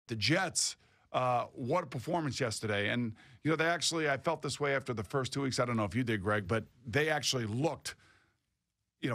the Jets, what a performance yesterday. And, I felt this way after the first 2 weeks. I don't know if you did, Greg, but they actually looked,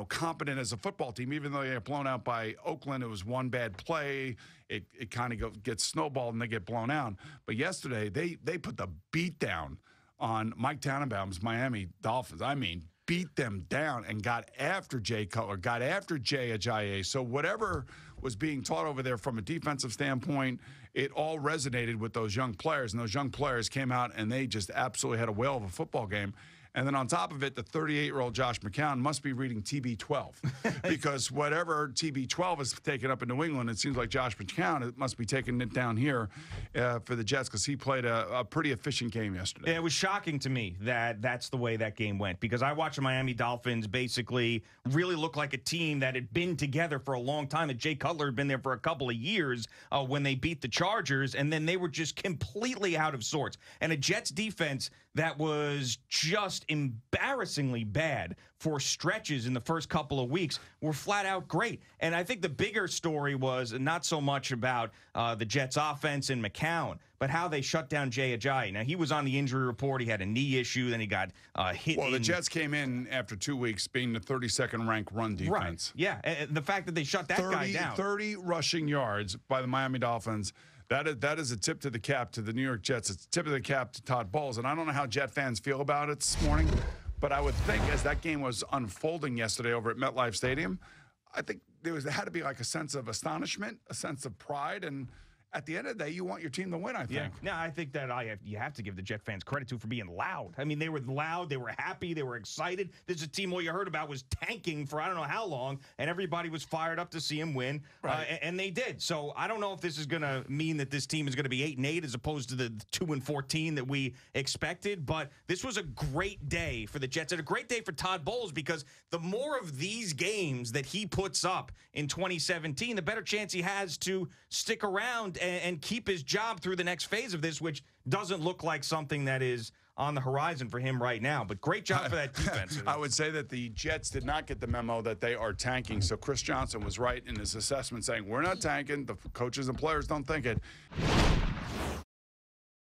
competent as a football team. Even though they got blown out by Oakland, it was one bad play. It kind of gets snowballed and they get blown out. But yesterday, they put the beat down on Mike Tannenbaum's Miami Dolphins. I mean, beat them down and got after Jay Cutler, got after Jay Ajayi. So whatever was being taught over there from a defensive standpoint, it all resonated with those young players. And those young players came out and they just absolutely had a whale of a football game. And then on top of it, the 38-year-old Josh McCown must be reading TB12 because whatever TB12 is taken up in New England, it seems like Josh McCown must be taking it down here for the Jets because he played a pretty efficient game yesterday. It was shocking to me that that's the way that game went because I watched the Miami Dolphins basically really look like a team that had been together for a long time. And Jay Cutler had been there for a couple of years when they beat the Chargers, and then they were just completely out of sorts. And a Jets defense that was just embarrassingly bad for stretches in the first couple of weeks were flat out great. And I think the bigger story was not so much about the Jets offense and McCown, but how they shut down Jay Ajayi. Now, he was on the injury report. He had a knee issue. Then he got hit. Well, the Jets came in after 2 weeks being the 32nd ranked run defense. Right. Yeah. And the fact that they shut that guy down. 30 rushing yards by the Miami Dolphins. That is a tip to the cap to the New York Jets. It's a tip of the cap to Todd Bowles. And I don't know how Jet fans feel about it this morning, but I would think as that game was unfolding yesterday over at MetLife Stadium, I think there had to be like a sense of astonishment, a sense of pride, and at the end of the day, you want your team to win, I think. Yeah, no, I think that you have to give the Jet fans credit for being loud. I mean, they were loud, they were happy, they were excited. This is a team all you heard about was tanking for I don't know how long, and everybody was fired up to see him win, right. And they did. So I don't know if this is going to mean that this team is going to be 8-8 as opposed to the 2-14 that we expected, but this was a great day for the Jets and a great day for Todd Bowles because the more of these games that he puts up in 2017, the better chance he has to stick around and keep his job through the next phase of this, which doesn't look like something that is on the horizon for him right now. But great job for that defense. I would say that the Jets did not get the memo that they are tanking. So Chris Johnson was right in his assessment saying, we're not tanking. The coaches and players don't think it.